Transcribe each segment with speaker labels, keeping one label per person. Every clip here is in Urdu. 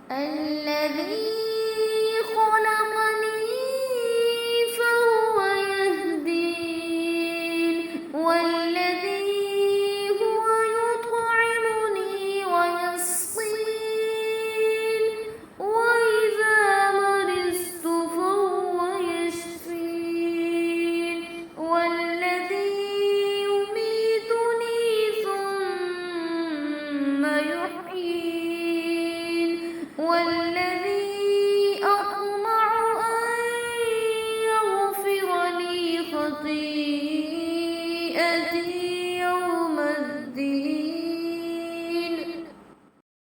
Speaker 1: الذي خلقني فهو يهدين والذي هو يطعمني ويسقين وإذا مرضت فهو يشفين والذي يميتني ثم يحيين والذي أطمع أن يغفر لي خطيئتي يوم الدين.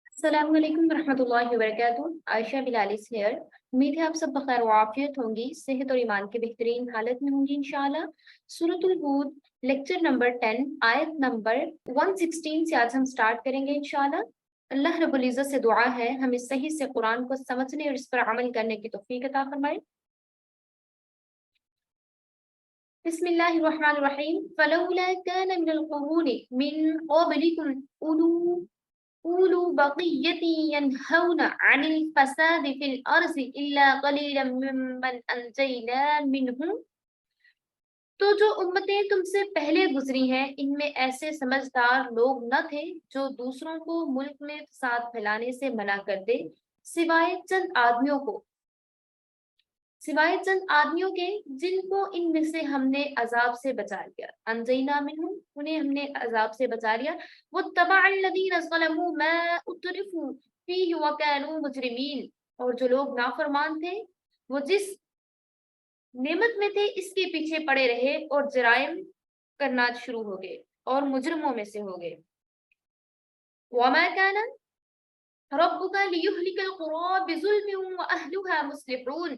Speaker 2: السلام علیکم ورحمۃ اللہ وبرکاتہ. عائشہ بلالیس ہیئر. امید ہے آپ سب بخیر و عافیت ہوں گی، صحت اور ایمان کے بہترین حالت میں ہوں گی انشاءاللہ. سورۃ الہود لیکچر نمبر 10 آیت نمبر 116 سے آج ہم سٹارٹ کریں گے انشاءاللہ. اللہ رب العزت سے دعا ہے ہمیں صحیح سے قرآن کو سمجھنے اور اس پر عمل کرنے کی توفیق عطا فرمائے. بسم اللہ الرحمن الرحیم. فلولا كان من القرون من قبلكم أولو بقية ينهون عن الفساد في الأرض إلا قليلا ممن أنجينا منهم. تو جو امتیں تم سے پہلے گزری ہیں ان میں ایسے سمجھدار لوگ نہ تھے جو دوسروں کو ملک میں فساد پھیلانے سے منع کر دے سوائے چند آدمیوں کے جن کو ان میں سے ہم نے عذاب سے بچا لیا. انجینا منہم انہیں ہم نے عذاب سے بچا لیا. واتبع الذین ظلموا ما اترفوا فیہ وکانوا مجرمین. اور جو لوگ نافرمان تھے وہ جس نعمت میں تھے اس کے پیچھے پڑے رہے اور جرائم کرنا شروع ہو گئے اور مجرموں میں سے ہو گئے. وما كان ربك ليهلك القرى بظلم واهلها مصلحون.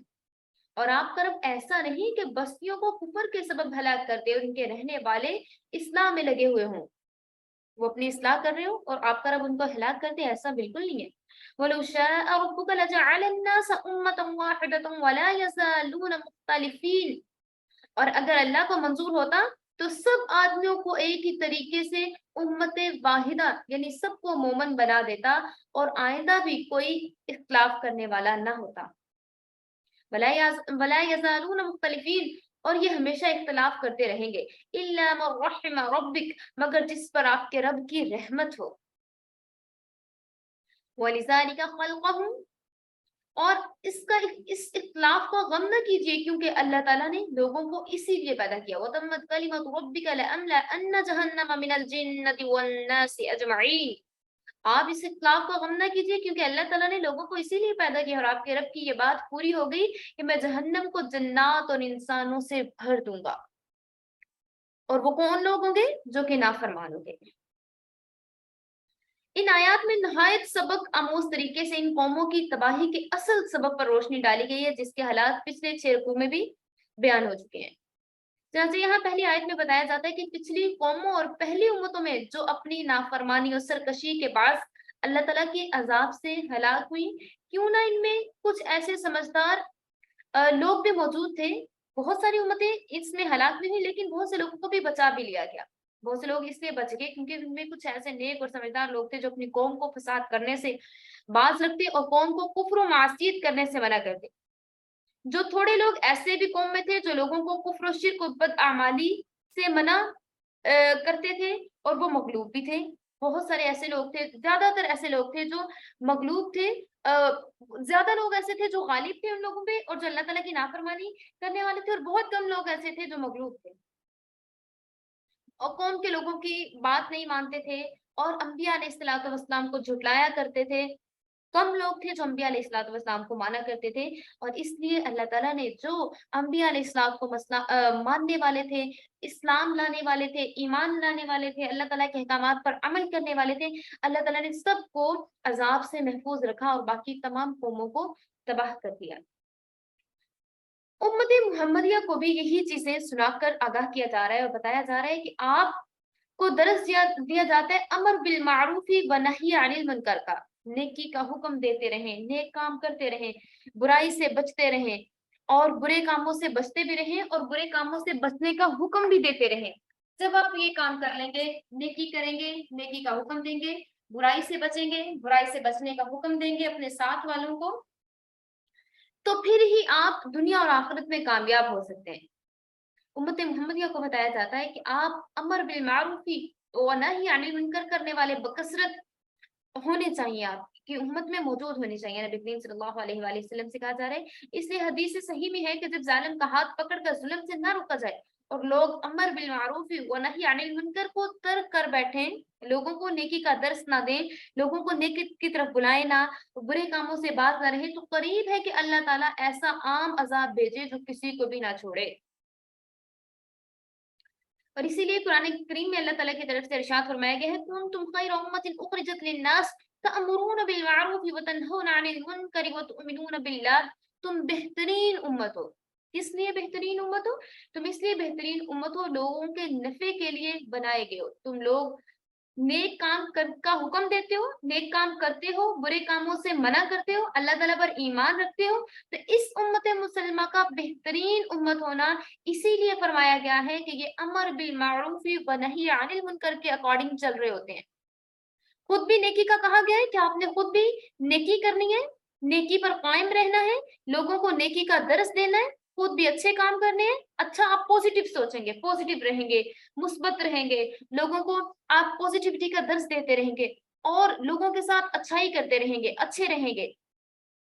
Speaker 2: اور آپ کا رب ایسا نہیں کہ بستیوں کو کفر کے سبب ہلاک کر دے اور ان کے رہنے والے اصلاح میں لگے ہوئے ہوں، وہ اپنی اصلاح کر رہے ہو اور آپ کا رب ان کو ہلاک کر دے، ایسا بالکل نہیں ہے. وَلَوْ شَاءَ رَبُّكَ لَجَعَلَ النَّاسَ أُمَّةً وَاحِدَةً وَلَا يَزَالُونَ مُخْتَلِفِينَ. اور اگر اللہ کو منظور ہوتا تو سب آدمیوں کو ایک ہی طریقے سے امت واحدہ یعنی سب کو مومن بنا دیتا اور آئندہ بھی کوئی اختلاف کرنے والا نہ ہوتا. ولا یزالون مختلفین. اور یہ ہمیشہ اختلاف کرتے رہیں گے. الا من رحم ربک مگر جس پر آپ کے رب کی رحمت ہو. ولذالک خلقهم. اور اس اختلاف کا غم نہ کیجیے کیونکہ اللہ تعالیٰ نے لوگوں کو اسی لیے پیدا کیا. وتمت کلمۃ ربک لأملأن جہنم من الجنۃ والناس اجمعین. آپ اس اختلاف کا غم نہ کیجیے کیونکہ اللہ تعالیٰ نے لوگوں کو اسی لیے پیدا کیا اور آپ کے رب کی یہ بات پوری ہو گئی کہ میں جہنم کو جنات اور انسانوں سے بھر دوں گا. اور وہ کون لوگ ہوں گے؟ جو کہ نافرمان ہوں گے. ان آیات میں نہایت سبق آموز طریقے سے ان قوموں کی تباہی کے اصل سبب پر روشنی ڈالی گئی ہے جس کے حالات پچھلے 6 رکوع میں بھی بیان ہو چکے ہیں. چنانچہ یہاں پہلی آیت میں بتایا جاتا ہے کہ پچھلی قوموں اور پہلی امتوں میں جو اپنی نافرمانی اور سرکشی کے باعث اللہ تعالیٰ کے عذاب سے ہلاک ہوئی، کیوں نہ ان میں کچھ ایسے سمجھدار لوگ بھی موجود تھے. بہت ساری امتیں اس میں ہلاک بھی ہوئی لیکن بہت سے لوگوں کو بھی بچا بھی لیا گیا. بہت سے لوگ اس لیے بچ گئے کیونکہ ان میں کچھ ایسے نیک اور سمجھدار لوگ تھے جو اپنی قوم کو فساد کرنے سے باز رکھتے اور قوم کو کفر و معصیت کرنے سے منع کرتے. جو تھوڑے لوگ ایسے بھی قوم میں تھے جو لوگوں کو کفر و شرک و بدعمالی سے منع کرتے تھے اور وہ مغلوب بھی تھے. بہت سارے ایسے لوگ تھے، زیادہ تر ایسے لوگ تھے جو مغلوب تھے. زیادہ لوگ ایسے تھے جو غالب تھے ان لوگوں پہ اور جو اللہ تعالیٰ کی نافرمانی کرنے والے تھے، اور بہت کم لوگ ایسے تھے جو مغلوب تھے اور قوم کے لوگوں کی بات نہیں مانتے تھے اور انبیاء علیہ الصلوۃ والسلام کو جھٹلایا کرتے تھے. کم لوگ تھے جو انبیاء علیہ الصلوۃ والسلام کو مانا کرتے تھے. اور اس لیے اللہ تعالیٰ نے جو انبیاء علیہ السلام کو ماننے والے تھے، اسلام لانے والے تھے، ایمان لانے والے تھے، اللہ تعالیٰ کے احکامات پر عمل کرنے والے تھے، اللہ تعالیٰ نے سب کو عذاب سے محفوظ رکھا اور باقی تمام قوموں کو تباہ کر دیا. امت محمدیہ کو بھی یہی چیزیں سنا کر آگاہ کیا جا رہا ہے اور بتایا جا رہا ہے کہ آپ کو درس دیا جاتا ہے امر بالمعروف و نہی عن المنکر کا. نیکی کا حکم دیتے رہیں، نیک کام کرتے رہیں، برائی سے بچتے رہیں اور برے کاموں سے بچتے بھی رہیں اور برے کاموں سے بچنے کا حکم بھی دیتے رہیں. جب آپ یہ کام کر لیں گے، نیکی کریں گے، نیکی کا حکم دیں گے برائی سے بچیں گے, برائی سے بچنے کا حکم دیں گے اپنے ساتھ والوں کو, تو پھر ہی آپ دنیا اور آخرت میں کامیاب ہو سکتے ہیں. امت محمدیہ کو بتایا جاتا ہے کہ آپ امر بالمعروف و نہی عن المنکر کرنے والے بکثرت ہونے چاہیے, آپ کی امت میں موجود ہونے چاہیے. نبی کریم صلی اللہ علیہ وآلہ وسلم سے کہا جا رہا ہے, اس لیے حدیث صحیح میں ہے کہ جب ظالم کا ہاتھ پکڑ کر ظلم سے نہ روکا جائے اور لوگ امر بالمعروف و نہی عن المنکر کو ترک کر بیٹھیں, لوگوں کو نیکی کا درس نہ دیں, لوگوں کو نیکی کی طرف بلائیں نہ, برے کاموں سے باز نہ رہیں, تو قریب ہے کہ اللہ تعالیٰ ایسا عام عذاب بھیجے جو کسی کو بھی نہ چھوڑے. اور اسی لیے قرآن کریم میں اللہ تعالیٰ کی طرف سے ارشاد فرمایا گیا ہے, کنتم خیر امت اخرجت للناس تأمرون بالمعروف وتنہون عن المنکر وتؤمنون باللہ. تم بہترین امت ہو. کس لیے بہترین امت ہو؟ تم اس لیے بہترین امت ہو, لوگوں کے نفع کے لیے بنائے گئے ہو. تم لوگ نیک کام کا حکم دیتے ہو, نیک کام کرتے ہو, برے کاموں سے منع کرتے ہو, اللہ تعالیٰ پر ایمان رکھتے ہو. تو اس امت مسلمہ کا بہترین امت ہونا اسی لیے فرمایا گیا ہے کہ یہ امر بالمعروف و نہی عن المنکر کے اکارڈنگ چل رہے ہوتے ہیں. خود بھی نیکی کا کہا گیا ہے کہ آپ نے خود بھی نیکی کرنی ہے, نیکی پر قائم رہنا ہے, لوگوں کو نیکی کا درس دینا ہے, خود بھی اچھے کام کرنے ہیں. اچھا, آپ پوزیٹیو سوچیں گے, پوزیٹیو رہیں گے, مثبت رہیں گے, لوگوں کو آپ پوزیٹیوٹی کا درس دیتے رہیں گے اور لوگوں کے ساتھ اچھائی کرتے رہیں گے, اچھے رہیں گے,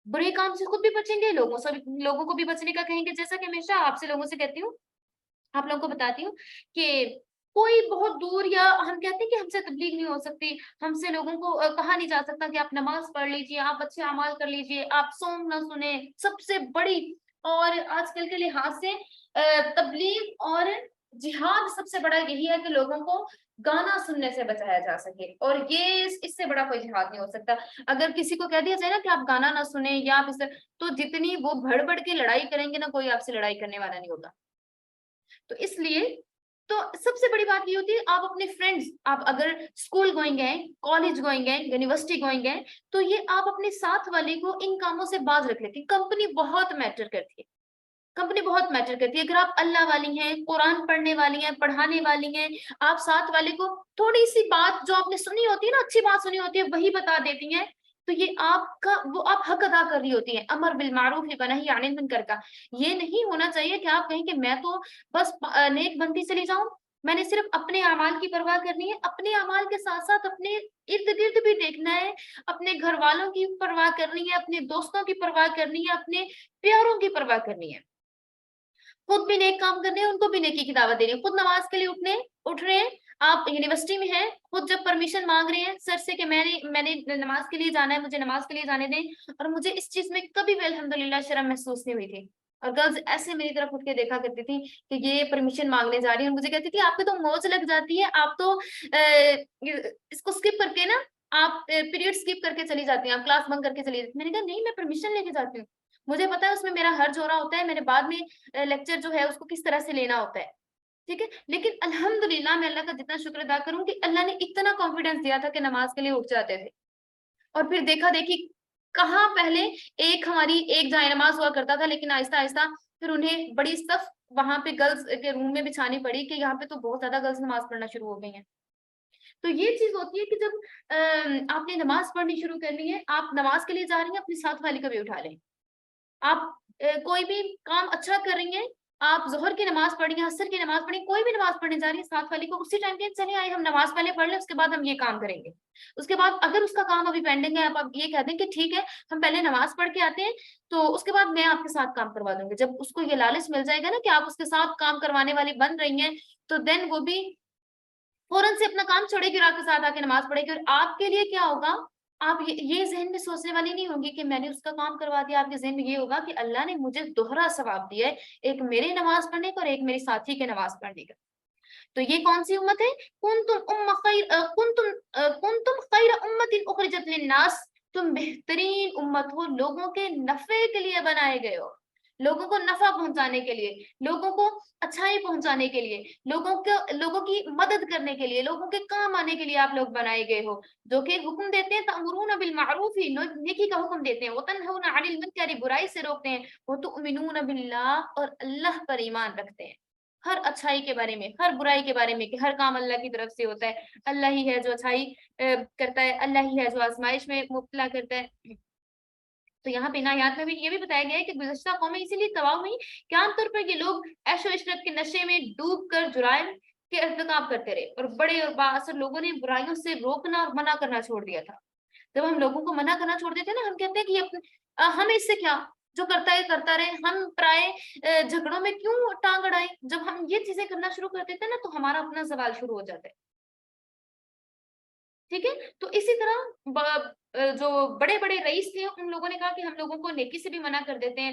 Speaker 2: برے کام سے خود بھی بچیں گے, لوگوں کو بھی بچنے کا کہیں گے. جیسا کہ ہمیشہ آپ سے لوگوں سے کہتی ہوں, آپ لوگوں کو بتاتی ہوں کہ کوئی بہت دور, یا ہم کہتے ہیں کہ ہم سے تبلیغ نہیں ہو سکتی, ہم سے لوگوں کو کہا نہیں جا سکتا کہ آپ نماز پڑھ لیجئے, آپ اچھے اعمال کر لیجئے, آپ سونگ نہ سنیں. سب سے بڑی اور آج کل کے لحاظ سے تبلیغ اور جہاد سب سے بڑا یہی ہے کہ لوگوں کو گانا سننے سے بچایا جا سکے, اور یہ اس سے بڑا کوئی جہاد نہیں ہو سکتا. اگر کسی کو کہہ دیا جائے نا کہ آپ گانا نہ سنیں یا آپ تو جتنی وہ بڑھ بڑھ کے لڑائی کریں گے نا, کوئی آپ سے لڑائی کرنے والا نہیں ہوگا. تو اس لیے تو سب سے بڑی بات یہ ہوتی ہے, آپ اپنے فرینڈز, آپ اگر اسکول گوئنگ ہیں, کالج گوئنگ ہیں, یونیورسٹی گوئنگ ہیں, تو یہ آپ اپنے ساتھ والے کو ان کاموں سے باز رکھ لیتی. کمپنی بہت میٹر کرتی ہے, کمپنی بہت میٹر کرتی ہے. اگر آپ اللہ والی ہیں, قرآن پڑھنے والی ہیں, پڑھانے والی ہیں, آپ ساتھ والے کو تھوڑی سی بات جو آپ نے سنی ہوتی ہے نا, اچھی بات سنی ہوتی ہے, وہی بتا دیتی ہیں, تو یہ آپ کا وہ آپ حق ادا کر رہی ہوتی ہیں امر بالمعروف و نہی عن المنکر کا. یہ نہیں ہونا چاہیے کہ آپ کہیں کہ میں تو بس نیک بندی چلی جاؤں, میں نے صرف اپنے اعمال کی پرواہ کرنی ہے. اپنے اعمال کے ساتھ ساتھ اپنے ارد گرد بھی دیکھنا ہے, اپنے گھر والوں کی پرواہ کرنی ہے, اپنے دوستوں کی پرواہ کرنی ہے, اپنے پیاروں کی پرواہ کرنی ہے. خود بھی نیک کام کرنے ہیں, ان کو بھی نیکی کی دعوت دینی ہے. خود نماز کے لیے اٹھ رہے ہیں, آپ یونیورسٹی میں ہیں, خود جب پرمیشن مانگ رہے ہیں سر سے کہ میں نے نماز کے لیے جانا ہے, مجھے نماز کے لیے جانے دیں, اور مجھے اس چیز میں کبھی بھی الحمدللہ شرم محسوس نہیں ہوئی تھی. اور گرلز ایسے میری طرف اٹھ کے دیکھا کرتی تھی کہ یہ پرمیشن مانگنے جا رہی ہے, اور مجھے کہتی تھی آپ کو تو موج لگ جاتی ہے, آپ تو اس کو اسکپ کر کے نا, آپ پیریڈ اسکپ کر کے چلی جاتی ہیں, آپ کلاس بنک کر کے چلی جاتی ہیں. میں نے کہا نہیں, میں پرمیشن لے کے جاتی ہوں, مجھے پتا ہے اس میں میرا حرج ہو رہا ہوتا ہے, میں نے بعد میں لیکچر جو ہے اس کو کس طرح سے لینا ہوتا ہے, ٹھیک ہے. لیکن الحمدللہ میں اللہ کا جتنا شکر ادا کروں کہ اللہ نے اتنا کانفیڈینس دیا تھا کہ نماز کے لیے اٹھ جاتے تھے. اور پھر دیکھا دیکھی کہاں پہلے ایک ہماری ایک جائے نماز ہوا کرتا تھا, لیکن آہستہ آہستہ پھر انہیں بڑی صف وہاں پہ گرلز کے روم میں بچھانی پڑی کہ یہاں پہ تو بہت زیادہ گرلز نماز پڑھنا شروع ہو گئی ہیں. تو یہ چیز ہوتی ہے کہ جب آپ نے نماز پڑھنی شروع کرنی ہے, آپ نماز کے لیے جا رہی ہیں, اپنی ساتھ والی کو بھی اٹھا لیں. آپ کوئی بھی کام اچھا کر رہی ہیں, آپ ظہر کی نماز پڑھی ہیں, عصر کی نماز پڑھی, کوئی بھی نماز پڑھنے جا رہی ہے, ساتھ والی کو اسی ٹائم پہ چلے آئے, ہم نماز پہلے پڑھ لیں, اس کے بعد ہم یہ کام کریں گے. اس کے بعد اگر اس کا کام ابھی پینڈنگ ہے, آپ یہ کہہ دیں کہ ٹھیک ہے ہم پہلے نماز پڑھ کے آتے ہیں, تو اس کے بعد میں آپ کے ساتھ کام کروا دوں گی. جب اس کو یہ لالچ مل جائے گا نا کہ آپ اس کے ساتھ کام کروانے والی بن رہی ہیں, تو دین وہ بھی فوراً سے اپنا کام چھوڑے گی, رات کے ساتھ آ کے نماز پڑھے گی. اور آپ کے لیے کیا ہوگا, آپ یہ ذہن میں سوچنے والی نہیں ہوگی کہ میں نے اس کا کام کروا دیا. آپ کے ذہن میں یہ ہوگا کہ اللہ نے مجھے دوہرا ثواب دیا ہے, ایک میرے نماز پڑھنے کا اور ایک میری ساتھی کے نماز پڑھنے کا. تو یہ کون سی امت ہے, کنتم خیر امت اخرجت للناس, تم بہترین امت ہو, لوگوں کے نفع کے لیے بنائے گئے ہو, لوگوں کو نفع پہنچانے کے لیے, لوگوں کو اچھائی پہنچانے کے لیے, لوگوں کی مدد کرنے کے لیے, لوگوں کے کام آنے کے لیے آپ لوگ بنائے گئے ہو. جو کہ حکم دیتے ہیں تأمرون بالمعروف, نیکی کا حکم دیتے ہیں, وتنہون عن المنکر, برائی سے روکتے ہیں, وتؤمنون باللہ, اور اللہ پر ایمان رکھتے ہیں. ہر اچھائی کے بارے میں، ہر برائی کے بارے میں کہ ہر کام اللہ کی طرف سے ہوتا ہے، اللہ ہی ہے جو اچھائی کرتا ہے، اللہ ہی ہے جو آزمائش میں مبتلا کرتا ہے۔ تو یہاں پہ آیات میں بھی یہ بھی بتایا گیا ہے کہ گزشتہ قومیں اسی لیے تباہ ہوئی کہ عام طور پر یہ لوگ عیش و عشرت کے نشے میں ڈوب کر جرائم کے ارتکاب کرتے رہے، اور بڑے اور بااثر لوگوں نے برائیوں سے روکنا اور منع کرنا چھوڑ دیا تھا۔ جب ہم لوگوں کو منع کرنا چھوڑ دیتے ہیں نا، ہم کہتے ہیں کہ ہمیں اس سے کیا، جو کرتا ہے کرتا رہے، ہم پرائے جھگڑوں میں کیوں ٹانگ اڑائیں۔ جب ہم یہ چیزیں کرنا شروع کر دیتے ہیں نا، تو ہمارا اپنا زوال شروع ہو جاتا ہے، ٹھیک ہے۔ تو اسی طرح جو بڑے بڑے رئیس تھے، ان لوگوں نے کہا کہ ہم لوگوں کو نیکی سے بھی منع کر دیتے ہیں،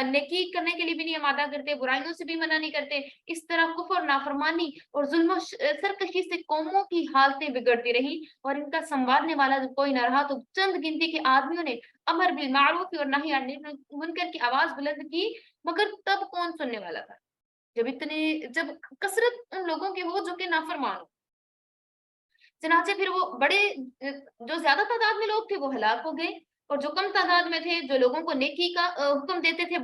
Speaker 2: نیکی کرنے کے لیے بھی نہیں آمادہ کرتے، برائیوں سے بھی منع نہیں کرتے۔ اس طرح کفر، نافرمانی اور ظلم و سرکشی سے قوموں کی حالتیں بگڑتی رہی، اور ان کا سنوارنے والا جو کوئی نہ رہا، تو چند گنتی کے آدمیوں نے امر بالمعروف اور نہی عن المنکر کی آواز بلند کی، مگر تب کون سننے والا تھا؟ جب کثرت ان لوگوں کے ہو جو کہ نافرمان ہو۔ چنانچہ پھر وہ بڑے جو زیادہ تعداد میں لوگ تھے وہ ہلاک ہو گئے، اور جو کم تعداد میں تھے، جو لوگوں کو نیکی کا حکم دیتے تھے،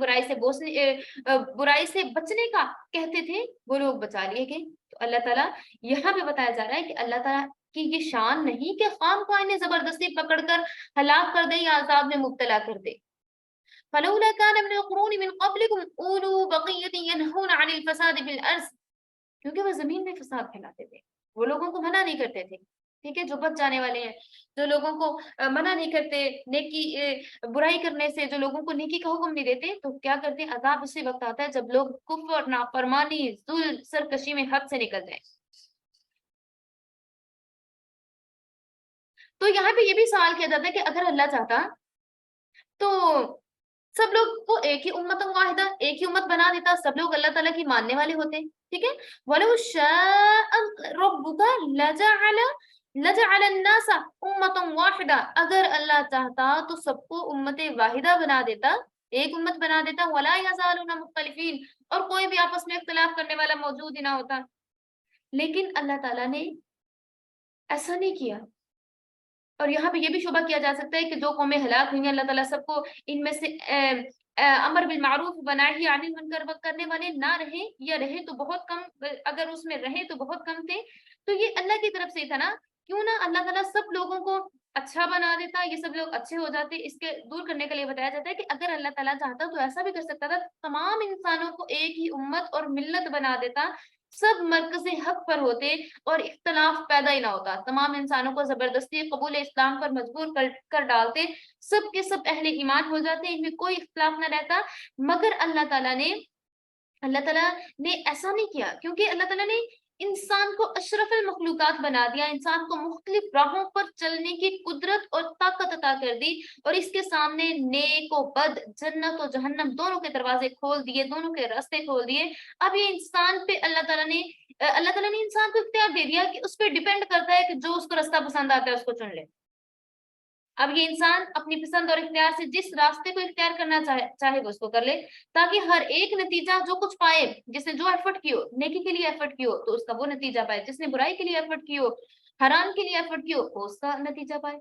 Speaker 2: برائی سے بچنے کا کہتے تھے، وہ لوگ بچا لیے گئے۔ تو اللہ تعالیٰ یہاں پہ بتایا جا رہا ہے کہ اللہ تعالیٰ کی یہ شان نہیں کہ خام خواہ انہیں زبردستی پکڑ کر ہلاک کر دے یا عذاب میں مبتلا کر دے۔ فلولا كان من القرون من قبلكم اولو بقية ينهون عن الفساد في الارض، کیونکہ وہ زمین میں فساد پھیلاتے تھے، وہ لوگوں کو منع نہیں کرتے تھے، ٹھیک ہے، جو بچ جانے والے ہیں، جو لوگوں کو منع نہیں کرتے نیکی برائی کرنے سے، جو لوگوں کو نیکی کا حکم نہیں دیتے، تو کیا کرتے ہیں، عذاب اسی وقت آتا ہے جب لوگ کفر، نافرمانی، ظلم، سرکشی میں حد سے نکل جائیں۔ تو یہاں پہ یہ بھی سوال کیا جاتا ہے کہ اگر اللہ چاہتا تو سب لوگ کو ایک ہی امت واحدہ، ایک ہی امت بنا دیتا، سب لوگ اللہ تعالیٰ کی ماننے والے ہوتے، ٹھیک ہے۔ وَلَوْ شَاءَ رَبُّكَ لَجَعَلَ النَّاسَ أُمَّةً وَاحِدَةً، اگر اللہ چاہتا تو سب کو امت واحدہ بنا دیتا، ایک امت بنا دیتا، وَلَا يَزَالُونَ مُخْتَلِفِينَ، اور کوئی بھی آپس میں اختلاف کرنے والا موجود ہی نہ ہوتا۔ لیکن اللہ تعالیٰ نے ایسا نہیں کیا، اور یہاں پہ یہ بھی شبہ کیا جا سکتا ہے کہ جو قومیں ہلاک ہوئی ہیں، اللہ تعالیٰ سب کو ان میں سے امر بالمعروف ونہی عن المنکر کرنے والے نہ رہے، یا رہے تو بہت کم، اگر اس میں رہے تو بہت کم تھے۔ تو یہ اللہ کی طرف سے تھا نا، کیوں نہ اللہ تعالیٰ سب لوگوں کو اچھا بنا دیتا، یہ سب لوگ اچھے ہو جاتے۔ اس کے دور کرنے کے لیے بتایا جاتا ہے کہ اگر اللہ تعالیٰ چاہتا تو ایسا بھی کر سکتا تھا، تمام انسانوں کو ایک ہی امت اور ملت بنا دیتا، سب مرکز حق پر ہوتے، اور اختلاف پیدا ہی نہ ہوتا، تمام انسانوں کو زبردستی قبول اسلام پر مجبور کر ڈالتے، سب کے سب اہل ایمان ہو جاتے، ان میں کوئی اختلاف نہ رہتا۔ مگر اللہ تعالیٰ نے ایسا نہیں کیا، کیونکہ اللہ تعالیٰ نے انسان کو اشرف المخلوقات بنا دیا، انسان کو مختلف راہوں پر چلنے کی قدرت اور طاقت عطا کر دی، اور اس کے سامنے نیک و بد، جنت و جہنم دونوں کے دروازے کھول دیے، دونوں کے راستے کھول دیے۔ اب یہ انسان پہ اللہ تعالیٰ نے انسان کو اختیار دے دیا کہ اس پہ ڈیپینڈ کرتا ہے کہ جو اس کو راستہ پسند آتا ہے اس کو چن لے۔ اب یہ انسان اپنی پسند اور اختیار سے جس راستے کو اختیار کرنا چاہے وہ اس کو کر لے، تاکہ ہر ایک نتیجہ جو کچھ پائے، جس نے جو ایفرٹ کی ہو، نیکی کے لیے ایفرٹ کی ہو تو اس کا وہ نتیجہ پائے، جس نے برائی کے لیے ایفرٹ کی ہو، حرام کے لیے ایفرٹ کی ہو، وہ اس کا نتیجہ پائے۔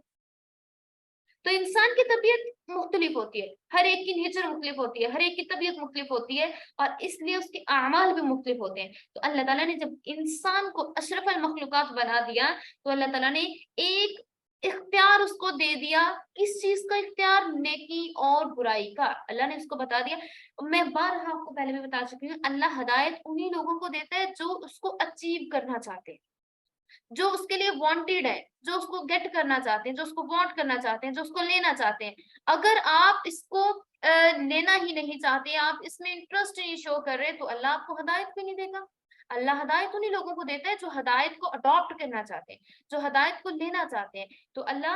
Speaker 2: تو انسان کی طبیعت مختلف ہوتی ہے، ہر ایک کی نیچر مختلف ہوتی ہے، ہر ایک کی طبیعت مختلف ہوتی ہے، اور اس لیے اس کے اعمال بھی مختلف ہوتے ہیں۔ تو اللہ تعالیٰ نے جب انسان کو اشرف المخلوقات بنا دیا، تو اللہ تعالیٰ نے ایک اختیار اس کو دے دیا، کس چیز کا اختیار؟ نیکی اور برائی کا۔ اللہ نے اس کو بتا دیا، میں بارہا آپ کو پہلے بھی بتا چکی ہوں، اللہ ہدایت انہی لوگوں کو دیتا ہے جو اس کو اچیو کرنا چاہتے ہیں، جو اس کے لیے وانٹیڈ ہے، جو اس کو گیٹ کرنا چاہتے ہیں، جو اس کو وانٹ کرنا چاہتے ہیں، جو اس کو لینا چاہتے ہیں۔ اگر آپ اس کو لینا ہی نہیں چاہتے، آپ اس میں انٹرسٹ نہیں شو کر رہے، تو اللہ آپ کو ہدایت بھی نہیں دے گا۔ اللہ ہدایت انہی لوگوں کو دیتا ہے جو ہدایت کو اڈاپٹ کرنا چاہتے ہیں، جو ہدایت کو لینا چاہتے ہیں۔ تو اللہ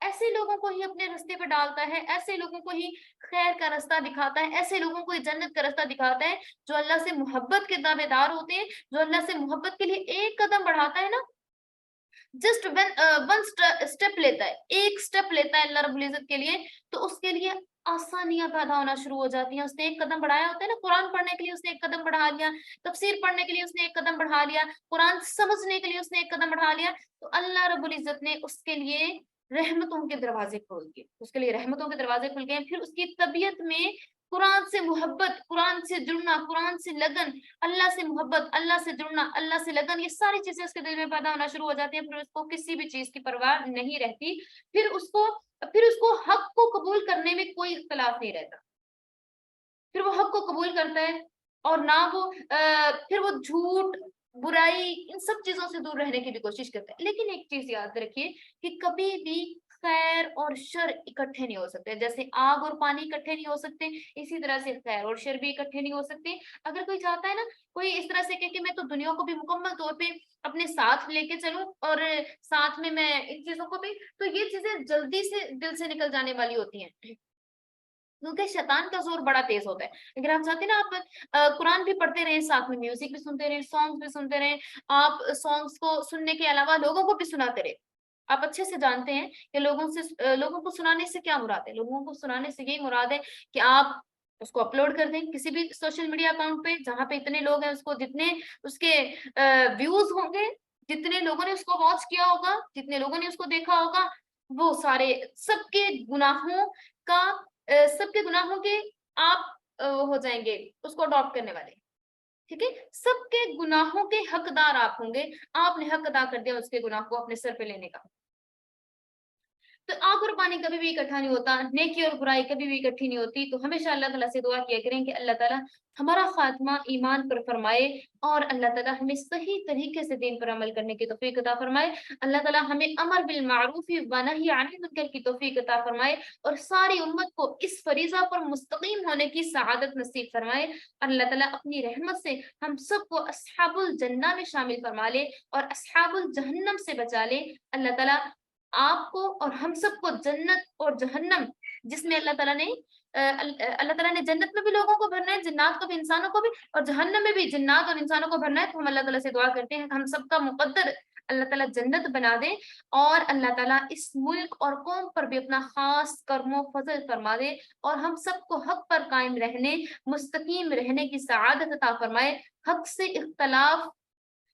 Speaker 2: ایسے لوگوں کو ہی اپنے راستے پہ ڈالتا ہے، ایسے لوگوں کو ہی خیر کا راستہ دکھاتا ہے، ایسے لوگوں کو ہی جنت کا راستہ دکھاتا ہے، جو اللہ سے محبت کے دعوے دار ہوتے ہیں، جو اللہ سے محبت کے لیے ایک قدم بڑھاتا ہے نا، جسٹ ون اسٹیپ لیتا ہے، ایک اسٹیپ لیتا ہے اللہ رب العزت کے لیے، تو اس کے لیے آسانیاں پیدا ہونا شروع ہو جاتی ہیں۔ اس نے ایک قدم بڑھایا ہوتا ہے نا، قرآن پڑھنے کے لیے اس نے ایک قدم بڑھا لیا، تفسیر پڑھنے کے لیے اس نے ایک قدم بڑھا لیا، قرآن سمجھنے کے لیے اس نے ایک قدم بڑھا لیا، تو اللہ رب العزت نے اس کے لیے رحمتوں کے دروازے کھول دیے، اس کے لیے رحمتوں کے دروازے کھل گئے، پھر اس کی طبیعت میں قرآن سے محبت، قرآن سے جڑنا، قرآن سے لگن، اللہ سے محبت، اللہ سے جڑنا، اللہ سے لگن، یہ ساری چیزیں اس کے دل میں پیدا ہونا شروع ہو جاتی ہیں. پھر اس کو کسی بھی چیز کی پرواہ نہیں رہتی. پھر اس کو حق کو قبول کرنے میں کوئی اختلاف نہیں رہتا. پھر وہ حق کو قبول کرتا ہے اور نہ وہ پھر وہ جھوٹ، برائی، ان سب چیزوں سے دور رہنے کی بھی کوشش کرتا ہے. لیکن ایک چیز یاد رکھیے کہ کبھی بھی خیر اور شر اکٹھے نہیں ہو سکتے. جیسے آگ اور پانی اکٹھے نہیں ہو سکتے، اسی طرح سے خیر اور شر بھی اکٹھے نہیں ہو سکتے. اگر کوئی چاہتا ہے نا، کوئی اس طرح سے کہ میں تو دنیا کو بھی مکمل طور پہ اپنے ساتھ لے کے چلوں اور ساتھ میں ان چیزوں کو بھی، تو یہ چیزیں جلدی سے دل سے نکل جانے والی ہوتی ہیں، کیونکہ شیطان کا زور بڑا تیز ہوتا ہے. اگر آپ چاہتے ہیں نا آپ قرآن بھی پڑھتے رہیں، ساتھ میں میوزک بھی سنتے رہیں، سانگس بھی سنتے رہیں، آپ سانگس کو سننے کے علاوہ لوگوں کو بھی سناتے رہے. آپ اچھے سے جانتے ہیں کہ لوگوں کو سنانے سے کیا مراد ہے. لوگوں کو سنانے سے یہی مراد ہے کہ آپ اس کو اپلوڈ کر دیں کسی بھی سوشل میڈیا اکاؤنٹ پہ، جہاں پہ اتنے لوگ ہیں، اس کو جتنے اس کے ویوز ہوں گے، جتنے لوگوں نے اس کو واچ کیا ہوگا، جتنے لوگوں نے اس کو دیکھا ہوگا، وہ سارے سب کے گناہوں کا سب کے گناہوں کے آپ ہو جائیں گے اس کو اڈاپٹ کرنے والے. ٹھیک ہے، سب کے گناہوں کے حقدار آپ ہوں گے. آپ نے حق ادا کر دیا اس کے گناہ کو اپنے سر پہ لینے کا. تو آگ اور پانی کبھی بھی اکٹھا نہیں ہوتا، نیکی اور برائی کبھی بھی اکٹھی نہیں ہوتی. تو ہمیشہ اللہ تعالیٰ سے دعا کیا کریں کہ اللہ تعالیٰ ہمارا خاتمہ ایمان پر فرمائے اور اللہ تعالیٰ ہمیں صحیح طریقے سے دین پر عمل کرنے کی توفیق عطا فرمائے. اللہ تعالیٰ ہمیں امر بالمعروف و نہی عن المنکر کی توفیق عطا فرمائے اور ساری امت کو اس فریضہ پر مستقیم ہونے کی سعادت نصیب فرمائے. اللہ تعالیٰ اپنی رحمت سے ہم سب کو اصحاب الجنہ میں شامل فرما لے اور اصحاب الجہنم سے بچا لے. اللہ تعالیٰ آپ کو اور ہم سب کو جنت اور جہنم، جس میں اللہ تعالیٰ نے جنت میں بھی لوگوں کو بھرنا ہے، جنات کو بھی، انسانوں کو بھی، اور جہنم میں بھی جنات اور انسانوں کو بھرنا ہے. تو ہم اللہ تعالیٰ سے دعا کرتے ہیں کہ ہم سب کا مقدر اللہ تعالیٰ جنت بنا دے اور اللہ تعالیٰ اس ملک اور قوم پر بھی اپنا خاص کرم و فضل فرما دے اور ہم سب کو حق پر قائم رہنے، مستقیم رہنے کی سعادت عطا فرمائے، حق سے اختلاف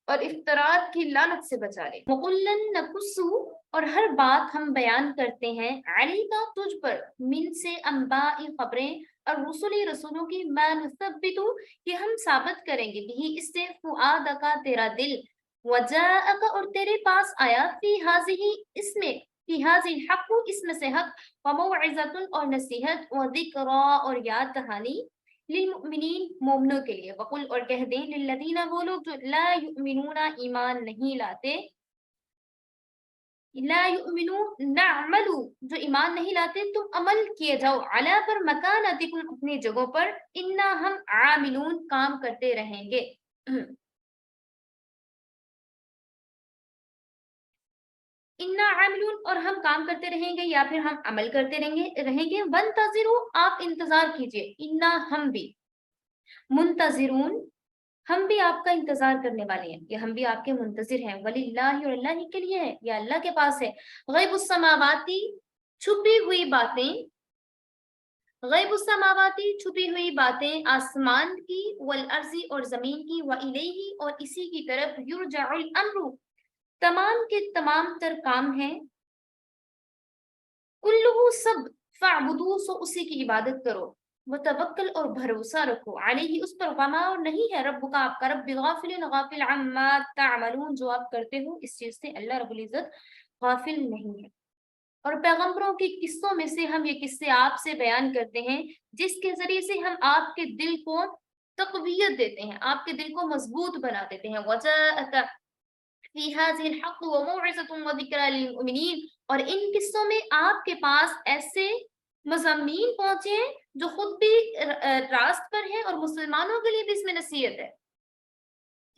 Speaker 2: اور افتراءات کی لعنت سے بچا لے. وَقُلًّا نَقُصُّ، اور ہر بات ہم بیان کرتے ہیں، علیکا تجھ پر، من سے انباء خبریں، اور رسولوں کی، ما نثبت کہ ہم ثابت کریں گے، بھی اس سے فؤادک تیرا دل، وجاءک اور تیرے پاس آیا، فی ہذہ اس میں، فی ہذہ الحق اس میں سے حق، وموعظۃ اور نصیحت، وذکریٰ اور یاد دہانی، للمؤمنین مومنوں کے لیے. وقل اور کہہ دیں، للذین وہ لوگ جو لا یؤمنون ایمان نہیں لاتے، لا یؤمنون نعمل جو ایمان نہیں لاتے، تم عمل کیے جاؤ، علی پر مکانتکم اپنی جگہوں پر، انا ہم عاملون کام کرتے رہیں گے. انا عاملون اور ہم کام کرتے رہیں گے یا پھر ہم عمل کرتے رہیں گے. وانتظروا آپ انتظار کیجئے، انا ہم بھی، منتظرون ہم بھی آپ کا انتظار کرنے والے ہیں، یا ہم بھی آپ کے منتظر ہیں. وللہ اور اللہ ہی کے لیے ہے، یا اللہ کے پاس ہے، غیب السماواتی چھپی ہوئی باتیں، غیب السماواتی چھپی ہوئی باتیں آسمان کی، والارض اور زمین کی، والیہ اور اسی کی طرف، یرجع الامر تمام کے تمام تر کام ہیں، کلہ سب، فاعبدو سو اسی کی عبادت کرو، وتوکل اور بھروسہ رکھو، علیہ اس پر، وما اور نہیں ہے رب کا آپ کا رب غافل غافل عما تعملون جو آپ کرتے ہو اس چیز سے اللہ رب العزت غافل نہیں ہے. اور پیغمبروں کے قصوں میں سے ہم یہ قصے آپ سے بیان کرتے ہیں جس کے ذریعے سے ہم آپ کے دل کو تقویت دیتے ہیں، آپ کے دل کو مضبوط بنا دیتے ہیں. وجاءک فی ہذہ الحق وموعظۃ وذکریٰ للمؤمنین، اور ان قصوں میں آپ کے پاس ایسے مضامین پہنچے ہیں جو خود بھی راست پر ہیں اور مسلمانوں کے لیے بھی اس میں نصیحت ہے.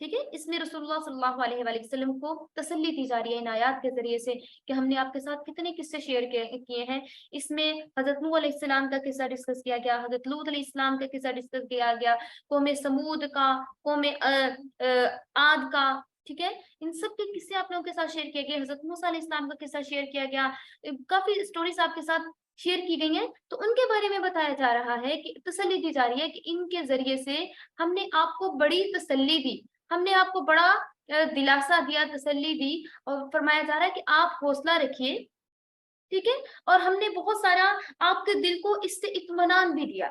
Speaker 2: ٹھیک ہے، اس میں رسول اللہ صلی اللہ علیہ وآلہ وسلم کو تسلی دی جا رہی ہے ان آیات کے ذریعے سے کہ ہم نے آپ کے ساتھ کتنے قصے شیئر کیے ہیں. اس میں حضرت نوح علیہ السلام کا قصہ ڈسکس کیا گیا، حضرت لوط علیہ السلام کا قصہ ڈسکس کیا گیا، قوم سمود کا، قوم عاد کا. ٹھیک ہے، ان سب کے قصے آپ لوگوں کے ساتھ شیئر کیے گئے. حضرت موسیٰ علیہ السلام کا قصہ شیئر کیا گیا، کافی اسٹوریز آپ کے ساتھ شیئر کی گئی ہیں. تو ان کے بارے میں بتایا جا رہا ہے کہ تسلی دی جا رہی ہے کہ ان کے ذریعے سے ہم نے آپ کو بڑی تسلی دی، ہم نے آپ کو بڑا دلاسا دیا، تسلی دی، اور فرمایا جا رہا ہے کہ آپ حوصلہ رکھیے. ٹھیک ہے، اور ہم نے بہت سارا آپ کے دل کو اس سے اطمینان بھی دیا.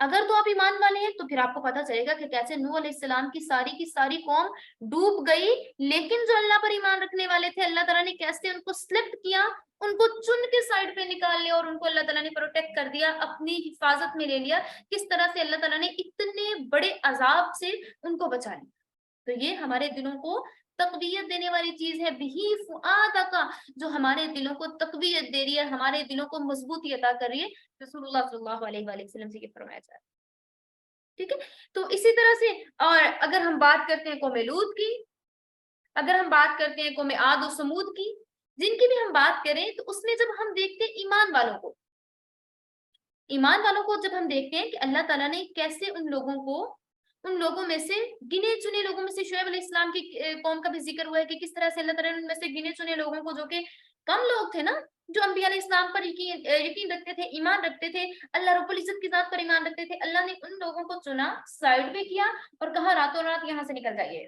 Speaker 2: اگر تو آپ ایمان والے ہیں تو پھر آپ کو پتہ چلے گا کہ کیسے نوح علیہ السلام کی ساری قوم ڈوب گئی، لیکن جو اللہ پر ایمان رکھنے والے تھے اللہ تعالیٰ نے کیسے ان کو سلیکٹ کیا، ان کو چن کے سائڈ پہ نکال لیا اور ان کو اللہ تعالیٰ نے پروٹیکٹ کر دیا، اپنی حفاظت میں لے لیا. کس طرح سے اللہ تعالیٰ نے اتنے بڑے عذاب سے ان کو بچا لیا. تو یہ ہمارے دلوں کو تقویت دینے والی چیز ہے، بہی فؤادک، جو ہمارے دلوں کو تقویت دے رہی ہے، ہمارے دلوں کو مضبوطی عطا کر رہی ہے. رسول اللہ صلی اللہ علیہ وآلہ وسلم سے یہ فرمایا جا رہا ہے. ٹھیک ہے، تو اسی طرح سے اور اگر ہم بات کرتے ہیں قوم لوط کی، اگر ہم بات کرتے ہیں قوم عاد و سمود کی، جن کی بھی ہم بات کریں تو اس میں جب ہم دیکھتے ہیں ایمان والوں کو جب ہم دیکھتے ہیں کہ اللہ تعالیٰ نے کیسے ان لوگوں میں سے گنے چنے لوگوں میں سے شعیب علیہ السلام کی قوم کا بھی ذکر ہوا ہے کہ کس طرح سے اللہ تعالیٰ نے ان میں سے گنے چنے لوگوں کو، جو کہ کم لوگ تھے نا، جو انبیاء علیہ السلام پر یقین رکھتے تھے، ایمان رکھتے تھے، اللہ رب العزت کی ذات پر ایمان رکھتے تھے، اللہ نے ان لوگوں کو چنا، سائڈ پہ کیا اور کہا راتوں رات یہاں سے نکل جائیے.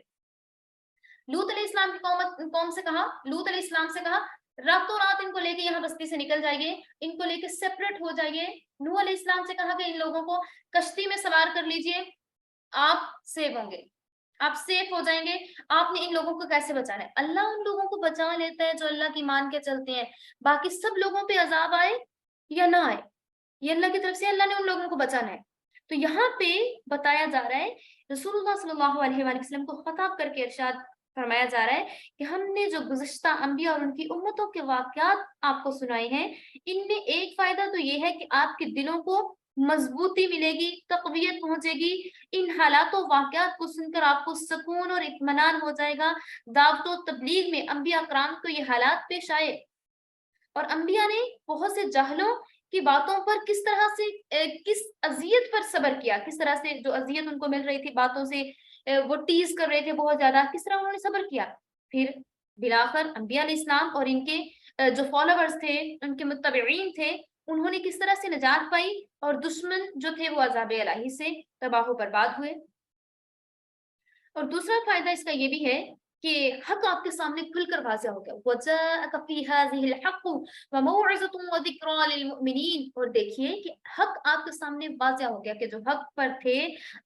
Speaker 2: لوط علیہ السلام کی قوم سے کہا، لوط علیہ السلام سے کہا راتوں رات ان کو لے کے یہاں بستی سے نکل جائیے، ان کو لے کے سیپریٹ ہو جائیے. نوح علیہ السلام سے کہا کہ ان لوگوں کو کشتی میں سوار کر لیجئے، آپ سیف ہوں گے، آپ سیف ہو جائیں گے. آپ نے ان لوگوں کو کیسے بچانا ہے؟ اللہ ان لوگوں کو بچا لیتا ہے جو اللہ کی مان کے چلتے ہیں. باقی سب لوگوں پہ عذاب آئے یا نہ آئے، یہ اللہ کی طرف سے اللہ نے ان لوگوں کو بچانا ہے. تو یہاں پہ بتایا جا رہا ہے، رسول اللہ صلی اللہ علیہ وآلہ وسلم کو خطاب کر کے ارشاد فرمایا جا رہا ہے کہ ہم نے جو گزشتہ انبیاء اور ان کی امتوں کے واقعات آپ کو سنائے ہیں، ان میں ایک فائدہ تو یہ ہے کہ آپ کے دلوں کو مضبوطی ملے گی، تقویت پہنچے گی. ان حالات و واقعات کو سن کر آپ کو سکون اور اطمینان ہو جائے گا. دعوت و تبلیغ میں انبیاء کرام کو یہ حالات پیش آئے اور انبیاء نے بہت سے جاہلوں کی باتوں پر کس طرح سے کس اذیت پر صبر کیا، کس طرح سے جو اذیت ان کو مل رہی تھی باتوں سے، وہ ٹیز کر رہے تھے بہت زیادہ، کس طرح انہوں نے صبر کیا. پھر بلاخر انبیاء علیہ السلام اور ان کے جو فالوورز تھے، ان کے متبعین تھے، انہوں نے کس طرح سے نجات پائی اور دشمن جو تھے وہ عذاب الہی سے تباہ و برباد ہوئے. اور دوسرا فائدہ اس کا یہ بھی ہے کہ حق آپ کے سامنے کھل کر واضح ہو گیا. وَجَاءَكَ فِي هَذِهِ الْحَقُّ وَمَوْعِظَةٌ وَذِكْرَىٰ لِلْمُؤْمِنِينَ. اور دیکھیے کہ حق آپ کے سامنے واضح ہو گیا کہ جو حق پر تھے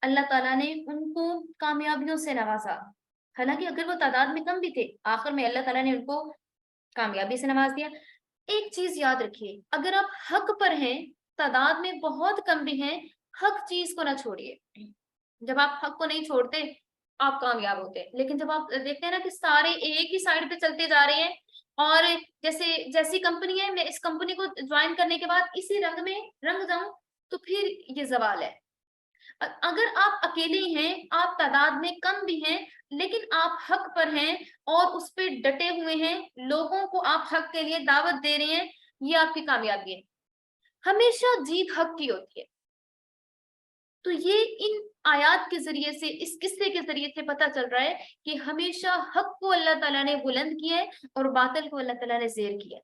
Speaker 2: اللہ تعالیٰ نے ان کو کامیابیوں سے نوازا. حالانکہ اگر وہ تعداد میں کم بھی تھے، آخر میں اللہ تعالیٰ نے ان کو کامیابی سے نواز دیا. ایک چیز یاد رکھیے، اگر آپ حق پر ہیں، تعداد میں بہت کم بھی ہیں، حق چیز کو نہ چھوڑیے. جب آپ حق کو نہیں چھوڑتے آپ کامیاب ہوتے ہیں. لیکن جب آپ دیکھتے ہیں نا کہ سارے ایک ہی سائڈ پہ چلتے جا رہے ہیں، اور جیسی کمپنی ہے، میں اس کمپنی کو جوائن کرنے کے بعد اسی رنگ میں رنگ جاؤں، تو پھر یہ زوال ہے. اگر آپ اکیلے ہیں، آپ تعداد میں کم بھی ہیں، لیکن آپ حق پر ہیں اور اس پہ ڈٹے ہوئے ہیں، لوگوں کو آپ حق کے لیے دعوت دے رہے ہیں، یہ آپ کی کامیابی ہے. ہمیشہ جیت حق کی ہوتی ہے. تو یہ ان آیات کے ذریعے سے، اس قصے کے ذریعے سے پتہ چل رہا ہے کہ ہمیشہ حق کو اللہ تعالیٰ نے بلند کیا ہے اور باطل کو اللہ تعالیٰ نے زیر کیا ہے.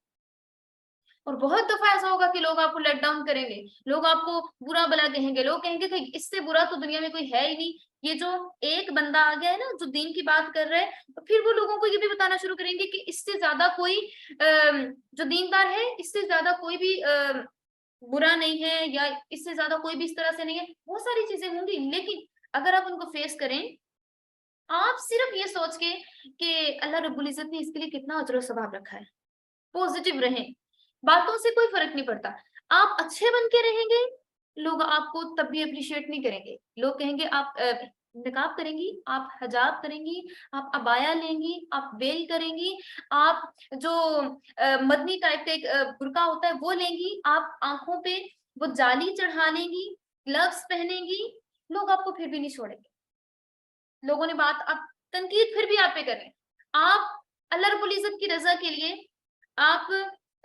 Speaker 2: اور بہت دفعہ ایسا ہوگا کہ لوگ آپ کو لیٹ ڈاؤن کریں گے، لوگ آپ کو برا بلا کہیں گے، لوگ کہیں گے کہ اس سے برا تو دنیا میں کوئی ہے ہی نہیں. یہ جو ایک بندہ آ گیا ہے نا جو دین کی بات کر رہا ہے، پھر وہ لوگوں کو یہ بھی بتانا شروع کریں گے کہ اس سے زیادہ کوئی جو دیندار ہے، اس سے زیادہ کوئی بھی برا نہیں ہے، یا اس سے زیادہ کوئی بھی اس طرح سے نہیں ہے. بہت ساری چیزیں ہوں گی، لیکن اگر آپ ان کو فیس کریں، آپ صرف یہ سوچ کے کہ اللہ رب العزت نے اس کے لیے کتنا اجر و ثواب رکھا ہے، پوزیٹو رہیں، باتوں سے کوئی فرق نہیں پڑتا. آپ اچھے بن کے رہیں گے، لوگ آپ کو تب بھی اپریشیٹ نہیں کریں گے. لوگ کہیں گے آپ نقاب کریں گی، آپ حجاب کریں گی، آپ عبایا لیں گی، آپ ویل کریں گی، آپ جو مدنی ٹائپ کا ایک برقع ہوتا ہے وہ لیں گی، آپ آنکھوں پہ وہ جالی چڑھا لیں گی، گلوز پہنیں گی، لوگ آپ کو پھر بھی نہیں چھوڑیں گے. لوگوں نے بات آپ تنقید پھر بھی آپ پہ کریں. آپ اللہ رب العزت کی رضا کے لیے آپ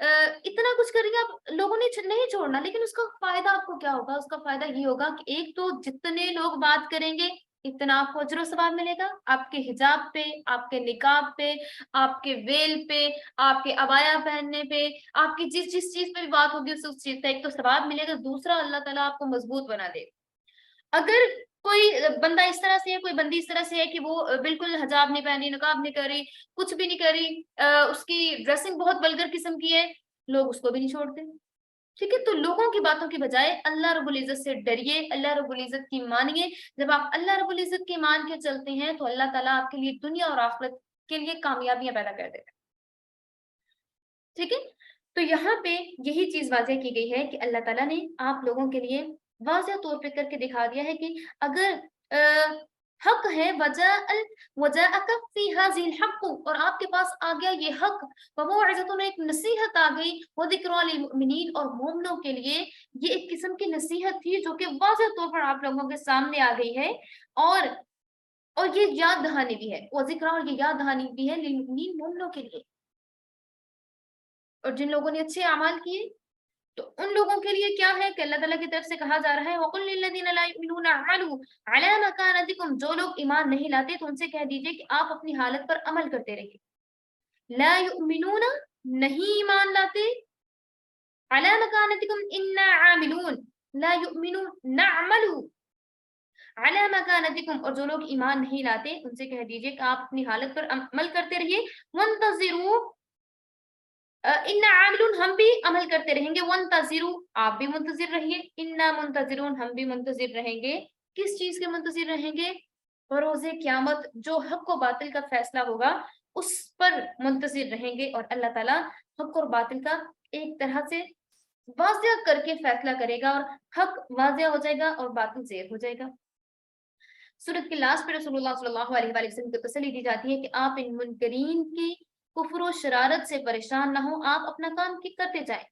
Speaker 2: اتنا کچھ کریں گے، آپ لوگوں نے نہیں چھوڑنا. لیکن اس کا فائدہ آپ کو کیا ہوگا؟ اس کا فائدہ یہ ہوگا کہ ایک تو جتنے لوگ بات کریں گے اتنا آپ کو اجر و ثواب ملے گا، آپ کے حجاب پہ، آپ کے نقاب پہ، آپ کے ویل پہ، آپ کے عبایا پہننے پہ، آپ کی جس چیز پہ بھی بات ہوگی اس چیز کا ایک تو ثواب ملے گا، دوسرا اللہ تعالیٰ آپ کو مضبوط بنا دے. اگر کوئی بندہ اس طرح سے ہے، کوئی بندی اس طرح سے ہے کہ وہ بالکل حجاب نہیں پہن رہی، نقاب نہیں کر رہی، کچھ بھی نہیں کر رہی، اس کی ڈریسنگ بہت ولگر قسم کی ہے، لوگ اس کو بھی نہیں چھوڑتے. ٹھیک ہے, تو لوگوں کی باتوں کے بجائے اللہ رب العزت سے ڈریے, اللہ رب العزت کی مانیے. جب آپ اللہ رب العزت کی مان کے چلتے ہیں تو اللہ تعالیٰ آپ کے لیے دنیا اور آخرت کے لیے کامیابیاں پیدا کر دیتا ہے. ٹھیک ہے, تو یہاں پہ یہی چیز واضح کی گئی ہے کہ اللہ تعالیٰ نے آپ لوگوں کے لیے واضح طور پہ کر کے دکھا دیا ہے کہ اگر حق ہے وجاءک فی ھذہ الحق, اور آپ کے پاس آ گیا یہ حق, وموعظۃ, ایک نصیحت آ گئی, وذکریٰ للمؤمنین, اور مومنوں کے لیے یہ ایک قسم کی نصیحت تھی جو کہ واضح طور پر آپ لوگوں کے سامنے آ گئی ہے, اور یہ یاد دہانی بھی ہے, وذکریٰ, اور یہ یاد دہانی بھی ہے للمؤمنین, مومنوں کے لیے. اور جن لوگوں نے اچھے اعمال کیے تو ان لوگوں کے لیے کیا ہے کہ اللہ تعالیٰ کی طرف سے کہا جا رہا ہے وَقُلْ لِلَّذِينَ لَا يُؤْمِنُونَ اعْمَلُوا عَلَىٰ مَكَانَتِكُمْ, جو لوگ ایمان نہیں لاتے تو ان سے کہہ دیجئے کہ آپ اپنی حالت پر عمل کرتے رہیے. لا يؤمنون, نہیں ایمان لاتے, عَلَىٰ مَكَانَتِكُمْ إِنَّا عَامِلُونَ, لا يؤمنون نعملوا عَلَىٰ مَكَانَتِكُمْ, اور جو لوگ ایمان نہیں لاتے ان سے کہہ دیجئے کہ آپ اپنی حالت پر عمل کرتے رہیے. وَانتَظِرُوا, اِنَّا عَامِلُونَ, ہم بھی عمل کرتے رہیں گے. وَانتَظِرُوا, آپ بھی منتظر رہیے. اِنَّا مُنتَظِرُونَ, ہم بھی منتظر رہیں گے. کس چیز کے منتظر رہیں گے؟ بروز قیامت, جو حق و باطل کا فیصلہ ہوگا اس پر منتظر رہیں گے, اور اللہ تعالیٰ حق اور باطل کا ایک طرح سے واضح کر کے فیصلہ کرے گا, اور حق واضح ہو جائے گا اور باطل زیر ہو جائے گا. سورت کے لاسٹ پہ رسول اللہ صلی اللہ علیہ وآلہ وسلم کو تسلی دی جاتی ہے کہ آپ ان منکرین کی کفر و شرارت سے پریشان نہ ہوں, آپ اپنا کام کرتے جائیں.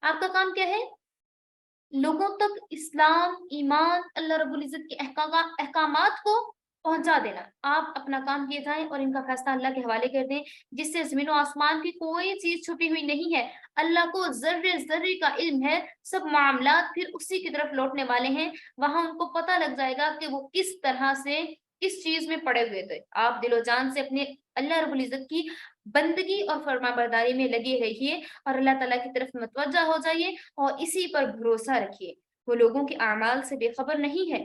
Speaker 2: آپ کا کام کیا ہے؟ لوگوں تک اسلام, ایمان, اللہ رب العزت کے احکامات کو پہنچا دینا. آپ اپنا کام کیے جائیں اور ان کا فیصلہ اللہ کے حوالے کر دیں, جس سے زمین و آسمان کی کوئی چیز چھپی ہوئی نہیں ہے. اللہ کو ذرے ذرے کا علم ہے, سب معاملات پھر اسی کی طرف لوٹنے والے ہیں. وہاں ان کو پتہ لگ جائے گا کہ وہ کس طرح سے کس چیز میں پڑے ہوئے تھے. آپ دل و جان سے اپنے اللہ رب العزت کی بندگی اور فرما برداری میں لگے رہیے, اور اللہ تعالیٰ کی طرف متوجہ ہو جائیے, اور اسی پر بھروسہ رکھیے. وہ لوگوں کے اعمال سے بے خبر نہیں ہے.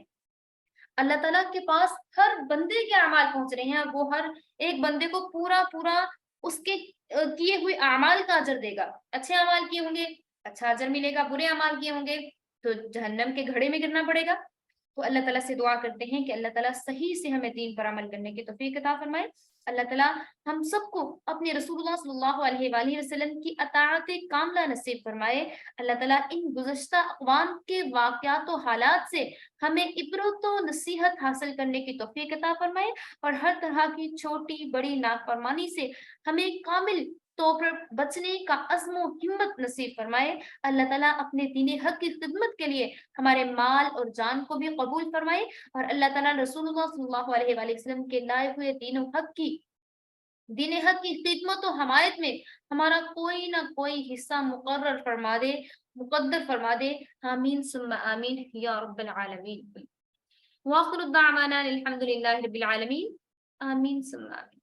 Speaker 2: اللہ تعالیٰ کے پاس ہر بندے کے اعمال پہنچ رہے ہیں, اور وہ ہر ایک بندے کو پورا اس کے کیے ہوئے اعمال کا اجر دے گا. اچھے اعمال کیے ہوں گے اچھا اجر ملے گا, برے اعمال کیے ہوں گے تو جہنم کے گھڑے میں گرنا پڑے گا. تو اللہ تعالیٰ سے دعا کرتے ہیں کہ اللہ تعالیٰ صحیح سے ہمیں دین پر عمل کرنے کی توفیق عطا فرمائے. اللہ تعالیٰ ہم سب کو اپنے رسول اللہ صلی اللہ علیہ وآلہ وسلم کی اطاعت کاملہ نصیب فرمائے. اللہ تعالیٰ ان گزشتہ اقوام کے واقعات و حالات سے ہمیں عبرت و نصیحت حاصل کرنے کی توفیق عطا فرمائے, اور ہر طرح کی چھوٹی بڑی نافرمانی سے ہمیں کامل طور پر بچنے کا عزم و ہمت نصیب فرمائے. اللہ تعالیٰ اپنے دین حق کی خدمت کے لیے ہمارے مال اور جان کو بھی قبول فرمائے, اور اللہ تعالیٰ رسول اللہ صلی اللہ علیہ وآلہ وسلم کے لائے ہوئے دین حق کی خدمت و حمایت میں ہمارا کوئی نہ کوئی حصہ مقدر فرما دے. آمین ثم آمین یا رب العالمین. وآخر الدعوانا الحمد للہ رب العالمین. آمین ثم آمین.